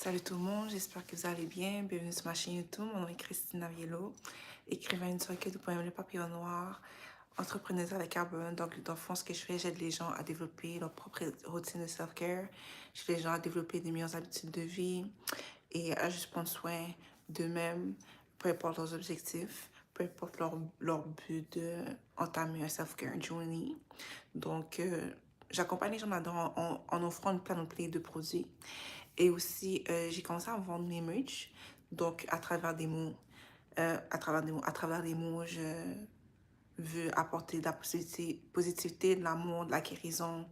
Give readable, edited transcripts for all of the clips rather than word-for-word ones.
Salut tout le monde, j'espère que vous allez bien. Bienvenue sur ma chaîne YouTube. Mon nom est Christine Aviello, écrivaine du recueil de poèmes Le Papillon Noir, entrepreneuse avec carbone. Donc, dans le fond, ce que je fais, j'aide les gens à développer leur propre routine de self-care. J'aide les gens à développer des meilleures habitudes de vie et à juste prendre soin d'eux-mêmes, peu importe leurs objectifs, peu importe leur but d'entamer un self-care journey. Donc, j'accompagne les gens là-dedans en offrant une panoplie de produits. Et aussi, j'ai commencé à vendre mes merch. Donc, à travers des mots, à travers des mots, je veux apporter de la positivité, de l'amour, de la guérison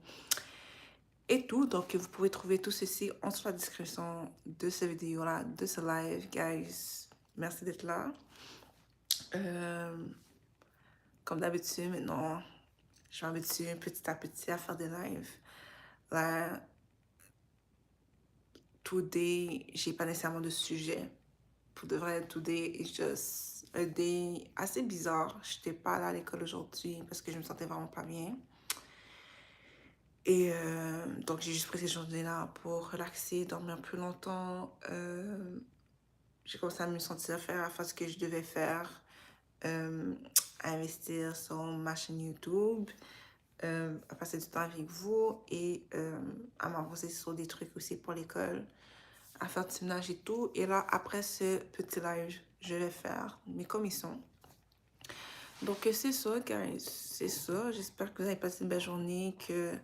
et tout. Donc, vous pouvez trouver tout ceci en dessous de la description de cette vidéo-là, de ce live, guys. Merci d'être là. Euh, Comme d'habitude, maintenant, je m'habitue petit à petit à faire des lives. Là, today, j'ai pas nécessairement de sujet. Pour de vrai, today is just a day assez bizarre. J'étais pas allée à l'école aujourd'hui parce que je me sentais vraiment pas bien. Et donc, j'ai juste pris cette journée-là pour relaxer, dormir plus longtemps. J'ai commencé à me sentir à faire ce que je devais faire. euh, à investir sur ma chaîne YouTube, à passer du temps avec vous et à m'avancer sur des trucs aussi pour l'école, à faire du ménage et tout. Et là, après ce petit live, je vais faire mes commissions. Donc, c'est ça, guys. C'est ça. J'espère que vous avez passé une belle journée, que...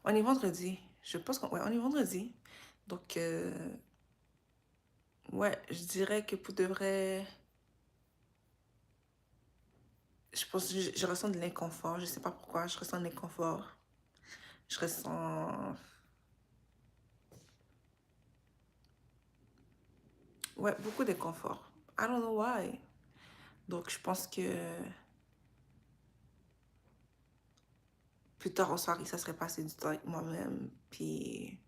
On est vendredi. Je pense qu'on... Ouais, on est vendredi. Donc, ouais, je dirais que pour de vrai... Je pense que je ressens de l'inconfort. Je sais pas pourquoi. Je ressens de l'inconfort. Je ressens... Ouais, beaucoup d'inconfort. I don't know why. Donc, je pense que plus tard en soirée, ça serait passer du temps avec moi-même. Puis,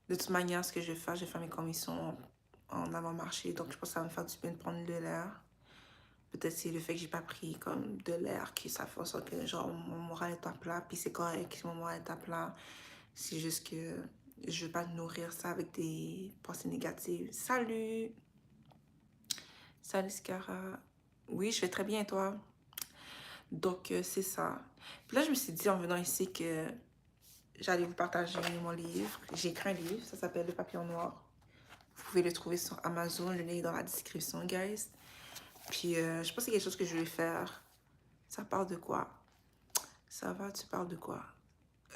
de toute manière, ce que je vais faire mes commissions en avant-marché. Donc, je pense que ça va me faire du bien de prendre de l'air. Peut-être c'est le fait que j'ai pas pris comme de l'air qui ça fait en sorte que genre mon moral est à plat. Puis c'est correct si mon moral est à plat. C'est juste que je veux pas nourrir ça avec des pensées négatives. Salut! Salut Scara. Oui, je vais très bien et toi? Donc, c'est ça. Puis là, je me suis dit en venant ici que j'allais vous partager mon livre. J'ai écrit un livre, ça s'appelle Le Papillon Noir. Vous pouvez le trouver sur Amazon, le lien est dans la description, guys. Puis, je pense que c'est quelque chose que je vais faire. Ça parle de quoi? Ça va, tu parles de quoi?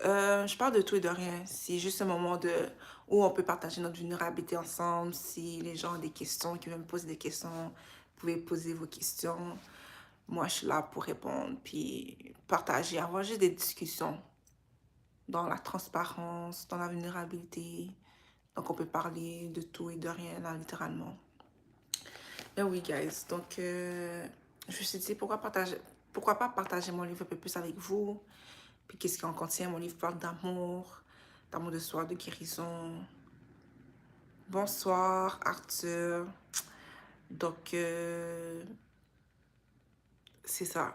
Je parle de tout et de rien. C'est juste un moment où on peut partager notre vulnérabilité ensemble. Si les gens ont des questions, qui veulent me poser des questions, vous pouvez poser vos questions. Moi, je suis là pour répondre, puis partager, avoir juste des discussions dans la transparence, dans la vulnérabilité. Donc, on peut parler de tout et de rien, là, littéralement. Mais oui, guys. Donc, je me suis dit, pourquoi pas partager mon livre un peu plus avec vous? Puis, qu'est-ce qu'il en contient? Mon livre parle d'amour de soi, de guérison. Bonsoir, Arthur. Donc, c'est ça.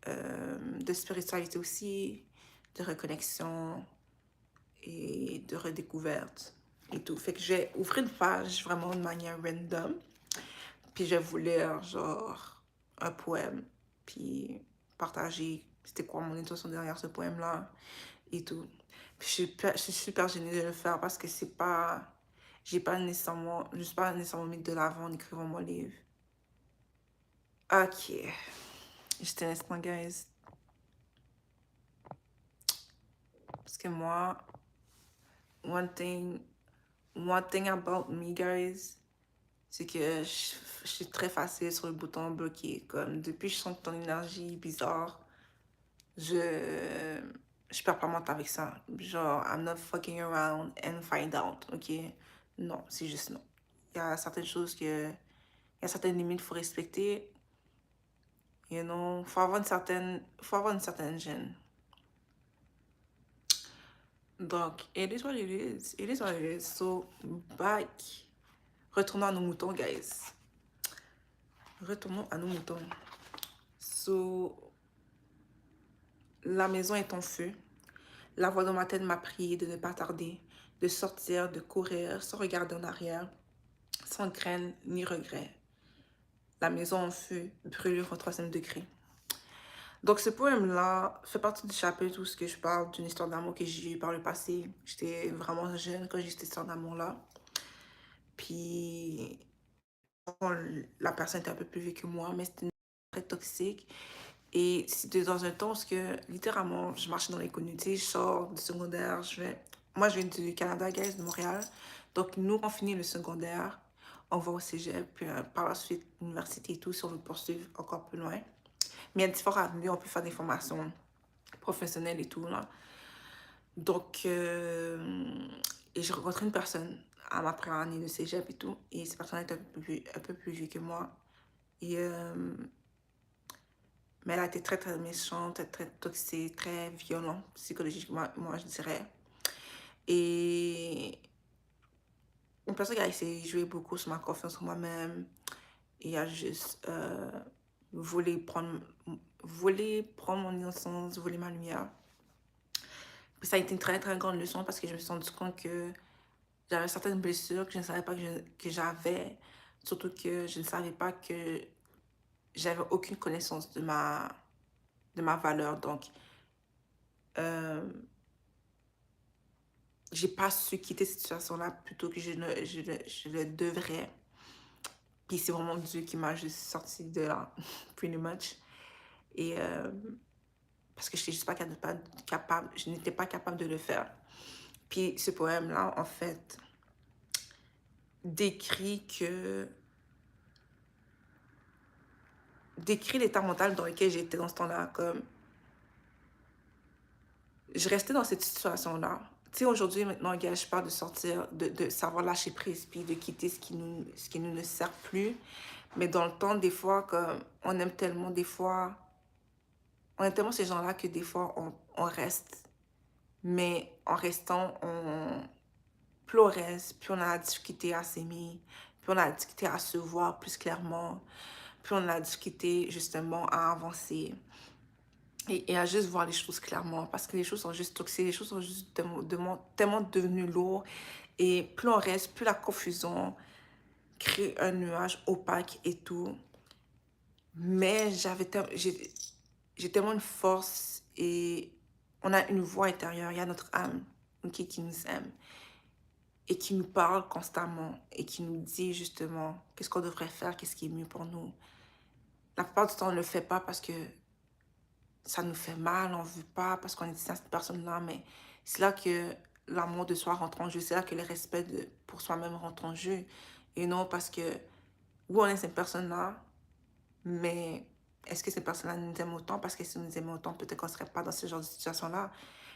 De spiritualité aussi, de reconnexion et de redécouverte et tout. Fait que je vais ouvrir une page vraiment de manière random. Puis je vais vous lire genre un poème. Puis partager c'était quoi mon intention derrière ce poème-là et tout. Puis je suis super gênée de le faire parce que c'est pas... je suis pas nécessairement mis de l'avant en écrivant mon livre. Ok. Juste un instant, guys. Parce que moi, one thing about me, guys, c'est que je suis très facile sur le bouton bloqué. Comme depuis que je sens ton énergie bizarre, je je perds pas mon temps avec ça. Genre, I'm not fucking around and find out, ok? Non, c'est juste non. Il y a certaines choses il y a certaines limites qu'il faut respecter. You know, faut avoir une certaine gêne. Donc, it is what it is. It is what it is. So, back. Retournons à nos moutons, guys. Retournons à nos moutons. So, la maison est en feu. La voix dans ma tête m'a prié de ne pas tarder, de sortir, de courir, sans regarder en arrière, sans crainte ni regret. La maison en feu, brûlure au troisième degré. Donc ce poème-là fait partie du chapitre où ce que je parle d'une histoire d'amour que j'ai eue par le passé. J'étais vraiment jeune quand j'ai eu cette histoire d'amour-là. Puis la personne était un peu plus vieille que moi, mais c'était très toxique. Et c'était dans un temps où que, littéralement, je marchais dans l'inconnu. Tu sais, je sors du secondaire, je vais... Moi, je viens du Canada, guys, de Montréal. Donc, nous, on finit le secondaire, on va au cégep, puis par la suite, l'université et tout, si on veut poursuivre encore plus loin. Mais il y a différents avenues, on peut faire des formations professionnelles et tout, là. Donc, et j'ai rencontré une personne à ma première année de cégep et tout, et cette personne était un peu plus vieille que moi. Et mais elle a été très, très méchante, très toxique, très violente, psychologiquement, moi, je dirais. Et une personne qui a essayé de jouer beaucoup sur ma confiance en moi-même. Et a juste voulu prendre mon innocence, voler ma lumière. Puis ça a été une très, très grande leçon parce que je me suis rendu compte que j'avais certaines blessures que je ne savais pas que j'avais. Surtout que je ne savais pas que j'avais aucune connaissance de ma valeur. Donc, euh, j'ai pas su quitter cette situation-là plutôt que je le devrais. Puis c'est vraiment Dieu qui m'a juste sorti de là, pretty much. Et parce que je n'étais juste pas capable, je n'étais pas capable de le faire. Puis ce poème-là, en fait, décrit l'état mental dans lequel j'étais dans ce temps-là. Comme, je restais dans cette situation-là. Tu sais, aujourd'hui, maintenant, gars, je parle de sortir, de savoir lâcher prise, puis de quitter ce qui nous ne sert plus. Mais dans le temps, des fois, comme, on aime tellement, des fois, on aime tellement ces gens-là que des fois, on reste. Mais en restant, plus on reste, plus on a la difficulté à s'aimer, plus on a la difficulté à se voir plus clairement, plus on a la difficulté justement à avancer et à juste voir les choses clairement parce que les choses sont juste toxiques, les choses sont juste tellement devenues lourdes et plus on reste, plus la confusion crée un nuage opaque et tout. Mais j'ai tellement une force et on a une voix intérieure, il y a notre âme qui nous aime et qui nous parle constamment et qui nous dit justement qu'est-ce qu'on devrait faire, qu'est-ce qui est mieux pour nous. La plupart du temps, on ne le fait pas parce que ça nous fait mal, on ne veut pas, parce qu'on est cette personne-là, mais c'est là que l'amour de soi rentre en jeu, c'est là que le respect pour soi-même rentre en jeu. Et non parce que, oui, on est cette personne-là, mais est-ce que cette personne-là nous aime autant? Parce que si nous aimait autant, peut-être qu'on ne serait pas dans ce genre de situation-là.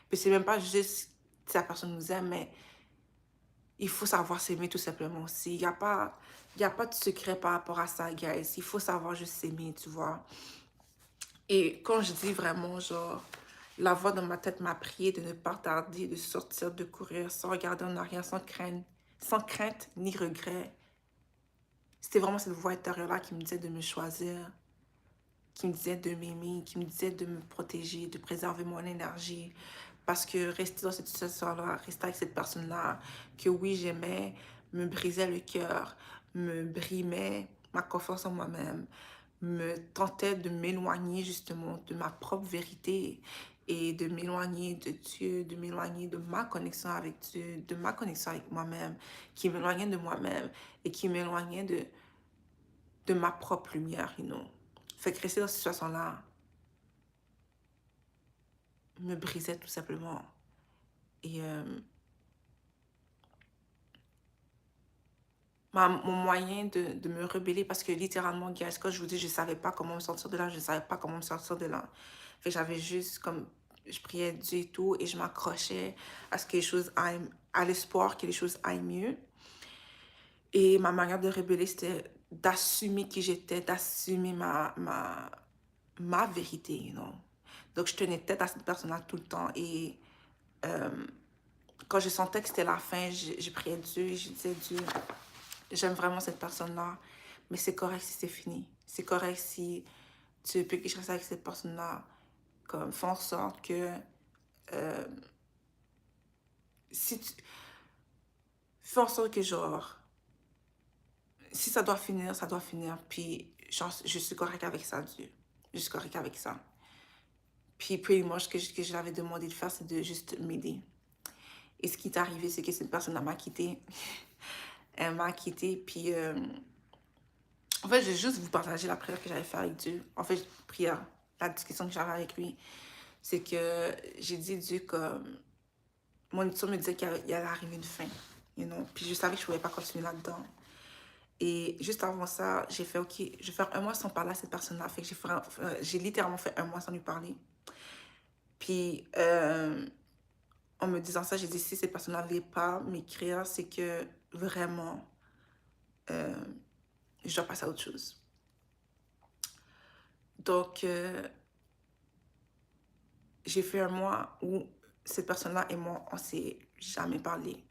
Puis c'est même pas juste si la personne nous aime, mais il faut savoir s'aimer tout simplement aussi. Il y a pas de secret par rapport à ça, guys. Il faut savoir juste s'aimer, tu vois. Et quand je dis vraiment, genre, la voix dans ma tête m'a prié de ne pas tarder, de sortir, de courir, sans regarder en arrière, sans crainte ni regret. C'était vraiment cette voix intérieure-là qui me disait de me choisir, qui me disait de m'aimer, qui me disait de me protéger, de préserver mon énergie. Parce que rester dans cette situation-là, rester avec cette personne-là, que oui, j'aimais, me brisait le cœur, me brimait ma confiance en moi-même, me tentait de m'éloigner justement de ma propre vérité et de m'éloigner de Dieu, de m'éloigner de ma connexion avec Dieu, de ma connexion avec moi-même, qui m'éloignait de moi-même et qui m'éloignait de ma propre lumière, you know. Fait que rester dans cette situation-là me brisait tout simplement. Et mon moyen de me rebeller, parce que littéralement, guys, quand je vous dis, je ne savais pas comment me sortir de là, je ne savais pas comment me sortir de là. Fait que j'avais juste comme, je priais Dieu et tout, et je m'accrochais à ce que les choses aillent, à l'espoir que les choses aillent mieux. Et ma manière de rebeller, c'était d'assumer qui j'étais, d'assumer ma vérité, you know. Donc, je tenais tête à cette personne-là tout le temps. Et quand je sentais que c'était la fin, je priais Dieu et je disais, Dieu, j'aime vraiment cette personne-là, mais c'est correct si c'est fini. C'est correct si tu peux que je reste avec cette personne-là. Comme, fais en sorte que si tu fais en sorte que, genre, si ça doit finir, ça doit finir. Puis, genre, je suis correcte avec ça, Dieu. Je suis correcte avec ça. Puis, pretty much, ce que je l'avais demandé de faire, c'est de juste m'aider. Et ce qui est arrivé, c'est que cette personne m'a quitté. Elle m'a quitté, puis... en fait, je vais juste vous partager la prière que j'avais fait avec Dieu. En fait, prière, la discussion que j'avais avec lui, c'est que j'ai dit Dieu comme... Mon intuition me disait qu'il allait arriver une fin, you know? Puis je savais que je ne pouvais pas continuer là-dedans. Et juste avant ça, j'ai fait, OK, je vais faire un mois sans parler à cette personne-là. Fait que j'ai littéralement fait un mois sans lui parler. Puis, en me disant ça, j'ai dit, si cette personne-là ne veut pas m'écrire, c'est que vraiment, euh, je dois passer à autre chose. Donc, j'ai fait un mois où cette personne-là et moi, on ne s'est jamais parlé.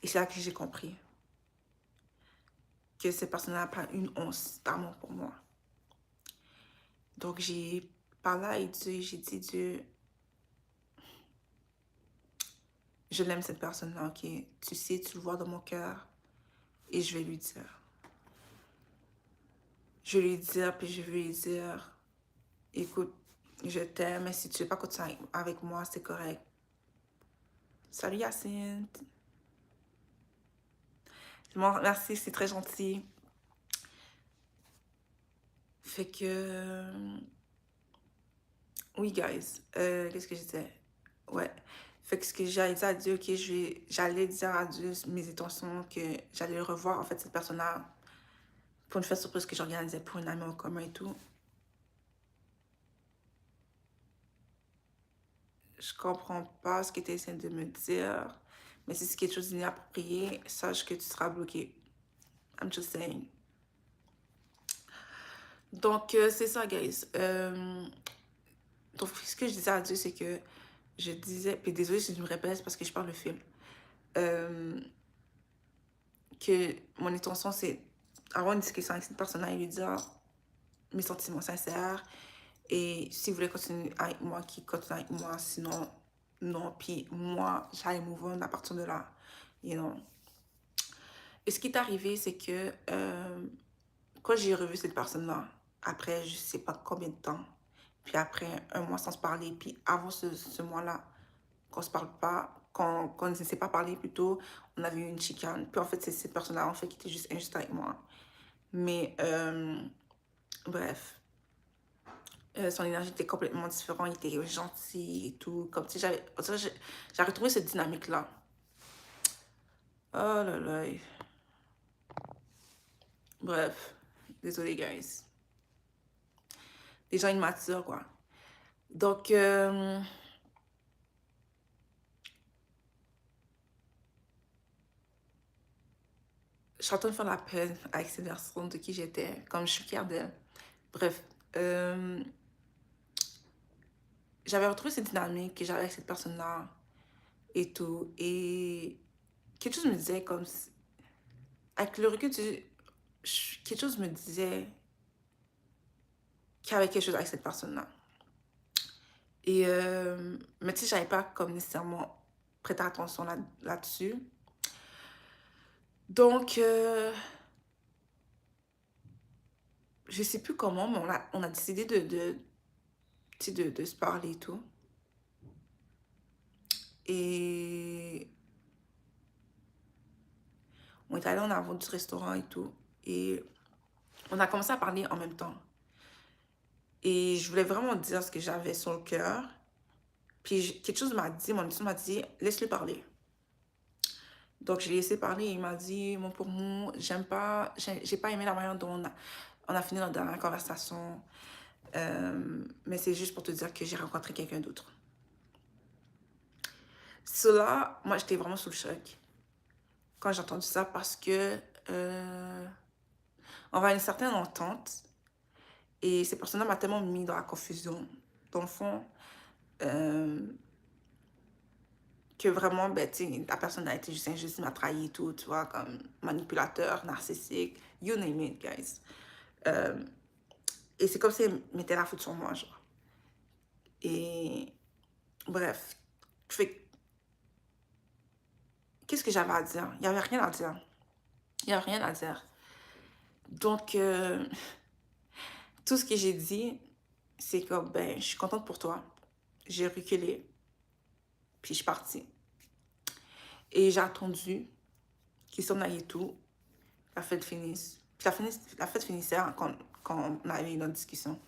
Et c'est là que j'ai compris que cette personne-là n'a pas une once d'amour pour moi. Donc, j'ai parlé à Dieu, j'ai dit, Dieu, je l'aime cette personne-là, ok? Tu sais, tu le vois dans mon cœur. Et je vais lui dire. Je vais lui dire, puis je vais lui dire, écoute, je t'aime, mais si tu ne veux pas continuer avec moi, c'est correct. Salut Yacinthe. Bon, merci, c'est très gentil. Fait que... Oui, guys. Qu'est-ce que je disais? Ouais. Fait que ce que j'allais dire à Dieu, ok, j'allais dire à Dieu mes intentions, que j'allais revoir, en fait, cette personne-là pour une fête surprise que j'organisais pour une amie en commun et tout. Je comprends pas ce que tu essaies de me dire, mais si c'est quelque chose d'inapproprié, sache que tu seras bloqué. I'm just saying. Donc, c'est ça, guys. Donc, ce que je disais à Dieu, c'est que je disais, puis désolé si je me répète parce que je parle le film, que mon intention, c'est avoir une discussion avec cette personne-là et lui dire mes sentiments sincères. Et si vous voulez continuer avec moi, qui continue avec moi, sinon, non. Puis moi, j'allais move on à partir de là, you know. Et ce qui est arrivé, c'est que quand j'ai revu cette personne-là, après je sais pas combien de temps, puis après un mois sans se parler, puis avant ce mois-là, qu'on se parle pas, qu'on ne s'est pas parlé plutôt, on avait eu une chicane. Puis en fait, c'est cette personne-là, en fait, qui était juste injuste avec moi. Mais bref, son énergie était complètement différente, il était gentil et tout. Comme si j'avais retrouvé cette dynamique-là. Oh là là. Bref, désolé, guys. Des gens immatures, quoi. Donc, je suis en train de faire la peine avec cette personne de qui j'étais, comme je suis fière d'elle. Bref, j'avais retrouvé cette dynamique que j'avais avec cette personne-là et tout. Et quelque chose me disait comme... Avec le recul, quelque chose me disait qu'il y avait quelque chose avec cette personne-là. Et, mais tu sais, j'avais pas comme nécessairement prêté attention là-dessus. Donc, je sais plus comment, mais on a décidé de se parler et tout. Et on est allé en avant du restaurant et tout. Et on a commencé à parler en même temps. Et je voulais vraiment dire ce que j'avais sur le cœur. Puis quelque chose m'a dit, mon intuition m'a dit, laisse-le parler. Donc je l'ai laissé parler et il m'a dit, mon pour moi, j'ai pas aimé la manière dont on a fini notre dernière conversation. Mais c'est juste pour te dire que j'ai rencontré quelqu'un d'autre. Cela, moi j'étais vraiment sous le choc quand j'ai entendu ça parce que on va à une certaine entente et cette personne-là m'a tellement mis dans la confusion. Dans le fond, que vraiment, ben, la personne a été juste injuste, m'a trahi et tout, tu vois, comme manipulateur, narcissique, you name it, guys. Et c'est comme si elle mettait la faute sur moi, genre. Et Bref, fait, qu'est-ce que j'avais à dire? Il n'y avait rien à dire. Il n'y a rien à dire. Donc, tout ce que j'ai dit, c'est que ben, je suis contente pour toi. J'ai reculé, puis je suis partie. Et j'ai attendu qu'ils s'en aillent et tout. La fête finisse. Puis la fête finissait quand on avait une autre discussion.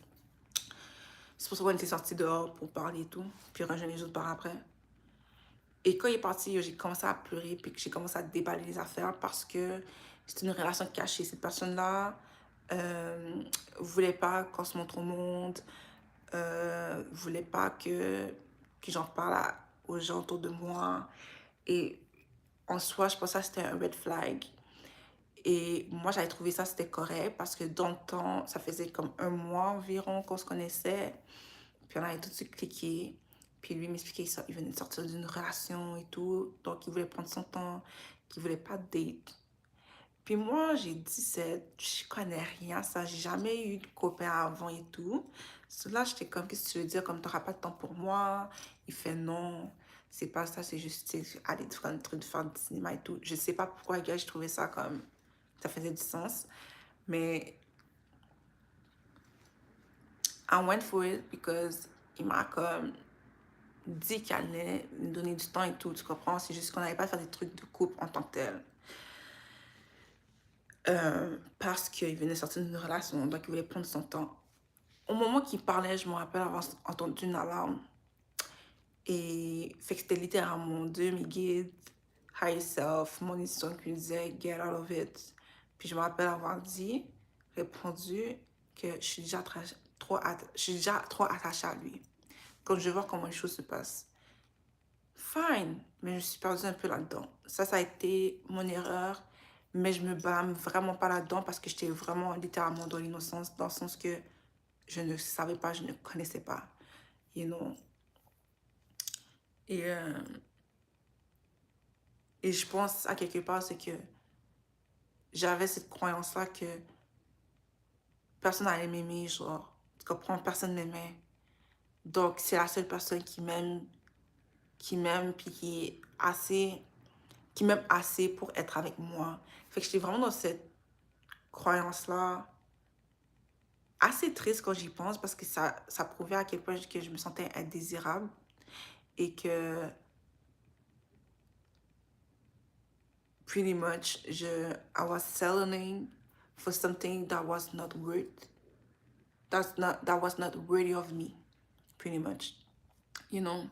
C'est pour ça qu'on était sortis dehors pour parler et tout. Puis rejoindre les autres par après. Et quand il est parti, j'ai commencé à pleurer. Puis j'ai commencé à déballer les affaires parce que c'était une relation cachée. Cette personne-là voulait pas qu'on se montre au monde. Voulait pas que j'en parle aux gens autour de moi. Et en soi, je pensais que c'était un red flag. Et moi, j'avais trouvé ça, c'était correct parce que dans le temps, ça faisait comme 1 mois environ qu'on se connaissait. Puis on avait tout de suite cliqué. Puis lui m'expliquait qu'il venait de sortir d'une relation et tout. Donc, il voulait prendre son temps, qu'il voulait pas de date. Puis moi, j'ai 17, je connais rien à ça. J'ai jamais eu de copain avant et tout. Là, j'étais comme, qu'est-ce que tu veux dire? Comme, t'auras pas de temps pour moi? Il fait non. C'est pas ça, c'est juste aller faire un truc, de faire du cinéma et tout. Je sais pas pourquoi, gars, je trouvais ça comme ça faisait du sens. Mais I went for it because il m'a comme dit qu'il allait me donner du temps et tout, tu comprends? C'est juste qu'on n'allait pas faire des trucs de couple en tant que tel. Parce qu'il venait sortir d'une relation, donc il voulait prendre son temps. Au moment qu'il parlait, je me rappelle avoir entendu une alarme. Et fait que c'était littéralement demi-guide, high self, mon histoire qui disait get out of it. Puis je me rappelle avoir répondu que je suis déjà trop attachée à lui. Quand je vois comment les choses se passent. Fine, mais je suis perdue un peu là-dedans. Ça a été mon erreur, mais je me blâme vraiment pas là-dedans parce que j'étais vraiment littéralement dans l'innocence, dans le sens que je ne savais pas, je ne connaissais pas, you know. Et, euh, et je pense à quelque part, c'est que j'avais cette croyance-là que personne n'allait m'aimer, genre, tu comprends, personne n'aimait. Donc, c'est la seule personne qui m'aime, puis qui m'aime assez pour être avec moi. Fait que j'étais vraiment dans cette croyance-là, assez triste quand j'y pense, parce que ça prouvait à quel point que je me sentais indésirable et que, pretty much, I was settling for something that was not worthy of me, pretty much, you know.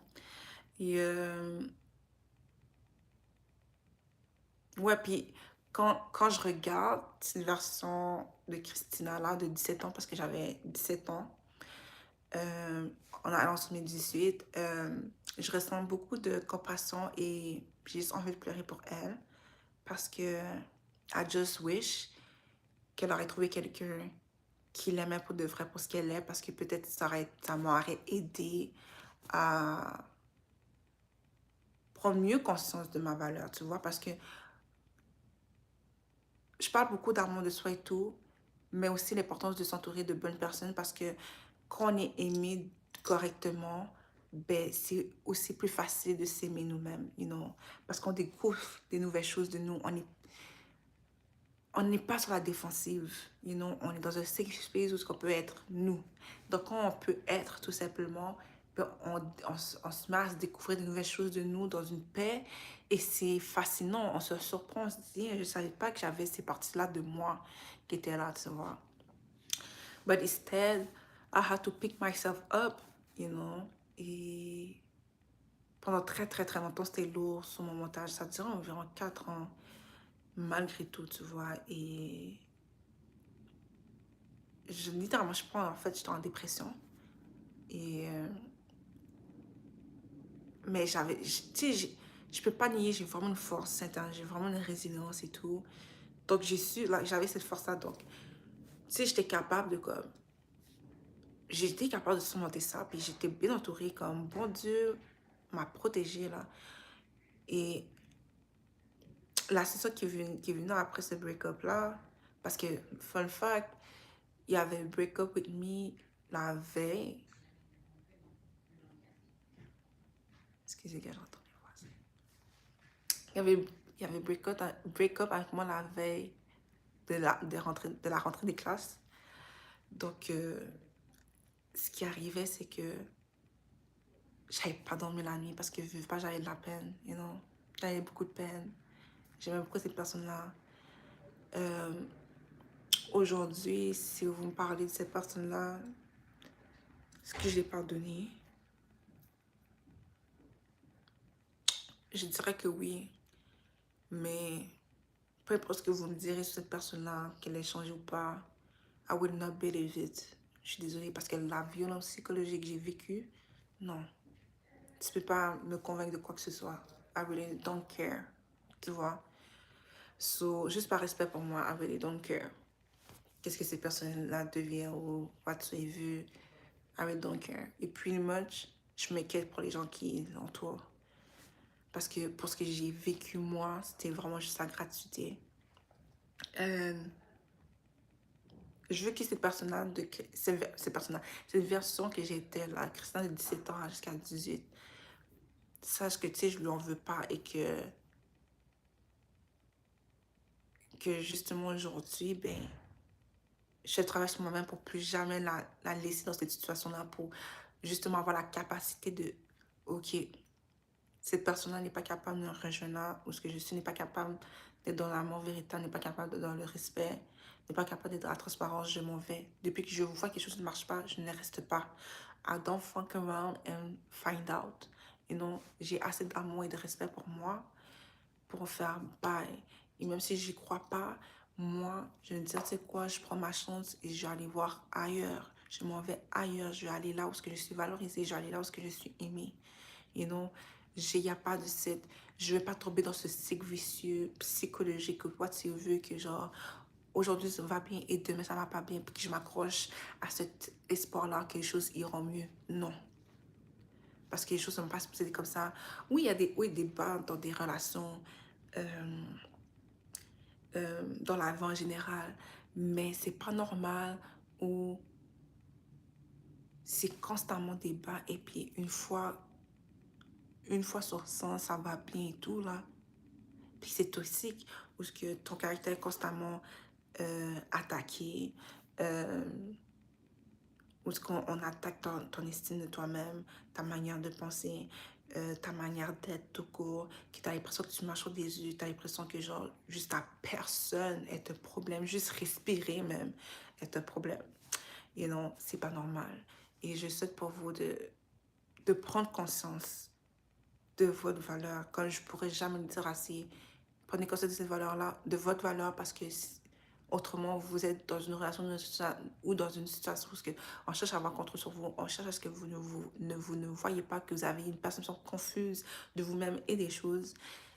Et, ouais, puis quand je regarde cette version de Christina là, de 17 ans, parce que j'avais 17 ans, en allant sur mes 18, je ressens beaucoup de compassion et j'ai juste envie de pleurer pour elle parce que I just wish qu'elle aurait trouvé quelqu'un qui l'aimait pour de vrai, pour ce qu'elle est, parce que peut-être ça m'aurait aidé à prendre mieux conscience de ma valeur, tu vois, parce que je parle beaucoup d'amour de soi et tout, mais aussi l'importance de s'entourer de bonnes personnes parce que quand on est aimé correctement, ben, c'est aussi plus facile de s'aimer nous-mêmes, you know, parce qu'on découvre des nouvelles choses de nous. On n'est pas sur la défensive, you know, on est dans un safe space où on peut être nous. Donc, quand on peut être tout simplement, ben, on se met à se découvrir de nouvelles choses de nous dans une paix et c'est fascinant. On se surprend, on se dit, je ne savais pas que j'avais ces parties-là de moi qui étaient là, tu vois. But instead, I had to pick myself up, you know, et pendant très très très longtemps, c'était lourd sur mon montage. Ça durait environ 4 ans, malgré tout, tu vois, et littéralement, en fait, j'étais en dépression. Et, mais tu sais, je peux pas nier, j'ai vraiment une force interne, j'ai vraiment une résilience et tout. Donc, j'avais cette force-là. Donc, tu sais, j'étais capable de comme, j'étais capable de surmonter ça. Puis, j'étais bien entourée, comme, bon Dieu m'a protégée, là. Et la session qui est venue après ce break-up-là, parce que, fun fact, il y avait un break-up with me la veille. Excusez, que j'entends les voisins. Il y avait break-up avec moi la veille de la rentrée des classes. Donc, ce qui arrivait, c'est que j'avais pas dormi la nuit parce que je veux pas, j'avais de la peine, you know. J'avais beaucoup de peine. J'aimais beaucoup cette personne-là. Aujourd'hui, si vous me parlez de cette personne-là, est-ce que je l'ai pardonné? Je dirais que oui. Mais peu importe ce que vous me direz sur cette personne-là, qu'elle ait changé ou pas, I will not believe it. Je suis désolée parce que la violence psychologique que j'ai vécue, non. Tu peux pas me convaincre de quoi que ce soit. I really don't care. Tu vois? So, juste par respect pour moi, I really don't care. Qu'est-ce que ces personnes-là deviennent ou whatsoever, I really don't care. Et pretty much, je m'inquiète pour les gens qui l'entourent. Parce que pour ce que j'ai vécu moi, c'était vraiment juste la gratuité. Je veux que cette personne-là, cette version que j'étais là, Christina de 17 ans jusqu'à 18, sache que tu sais, je lui en veux pas et que justement aujourd'hui, ben, je travaille sur moi-même pour plus jamais la laisser dans cette situation-là, pour justement avoir la capacité de, ok, cette personne-là n'est pas capable de me rejoindre là où ce que je suis, n'est pas capable d'être dans l'amour véritable, n'est pas capable d'être dans le respect, n'est pas capable d'être dans la transparence, je m'en vais. Depuis que je vois que quelque chose ne marche pas, je ne reste pas. I don't fuck around and find out. You know, j'ai assez d'amour et de respect pour moi pour faire bye. Et même si j'y crois pas, moi, je me dis, tu sais quoi, je prends ma chance et je vais aller voir ailleurs. Je m'en vais ailleurs, je vais aller là où je suis valorisée, je vais aller là où je suis aimée. You know, il n'y a pas de cette... Je ne vais pas tomber dans ce cycle vicieux psychologique ou quoi tu veux que genre, aujourd'hui ça va bien et demain ça va pas bien, puis que je m'accroche à cet espoir-là que les choses iront mieux. Non. Parce que les choses ne sont pas supposées comme ça. Oui, il y a des hauts et des bas dans des relations, dans la vie en général, mais c'est pas normal où c'est constamment des bas et puis une fois sur 100, ça va bien et tout là. Puis c'est toxique, où que ton caractère est constamment attaqué, où on attaque ton estime de toi-même, ta manière de penser, ta manière d'être tout court, que tu as l'impression que tu marches sur des yeux, tu as l'impression que genre, juste ta personne est un problème, juste respirer même est un problème. Et non, c'est pas normal. Et je souhaite pour vous de prendre conscience de votre valeur, quand je pourrais jamais le dire assez. Prenez conscience de cette valeur-là, de votre valeur, parce que autrement, vous êtes dans une relation ou dans une situation où on cherche à avoir contrôle sur vous, on cherche à ce que vous ne voyez pas, que vous avez une perception confuse de vous-même et des choses,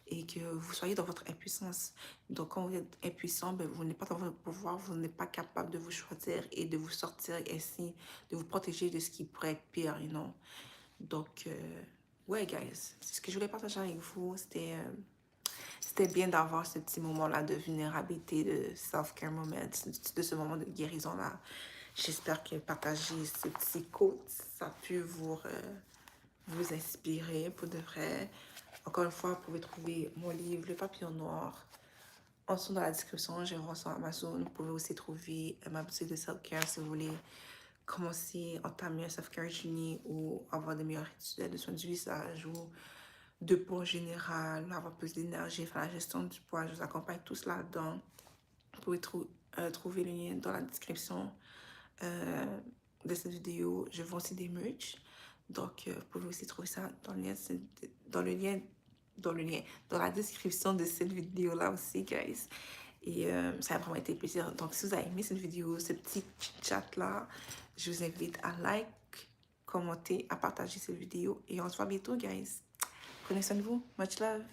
et que vous soyez dans votre impuissance. Donc, quand vous êtes impuissant, ben, vous n'êtes pas dans votre pouvoir, vous n'êtes pas capable de vous choisir et de vous sortir ainsi, de vous protéger de ce qui pourrait être pire, you know. Donc, ouais, guys, c'est ce que je voulais partager avec vous. C'était bien d'avoir ce petit moment-là de vulnérabilité, de self-care moment, de ce moment de guérison-là. J'espère que partager ce petit quote, ça a pu vous inspirer pour de vrai. Encore une fois, vous pouvez trouver mon livre, Le Papillon Noir, en dessous dans la description. Je vais sur Amazon. Vous pouvez aussi trouver ma boutique de self-care si vous voulez commencer, entamer un self-care journey ou avoir des meilleurs rituels de soins du visage ou de poids en général, avoir plus d'énergie, faire la gestion du poids. Je vous accompagne tous là-dedans. Vous pouvez trouver le lien dans la description de cette vidéo. Je vends aussi des merch. Donc, vous pouvez aussi trouver ça dans dans la description de cette vidéo-là aussi, guys. Et ça a vraiment été plaisir. Donc, si vous avez aimé cette vidéo, ce petit chat-là, je vous invite à like, commenter, à partager cette vidéo. Et on se voit bientôt, guys. Prenez soin de vous. Much love.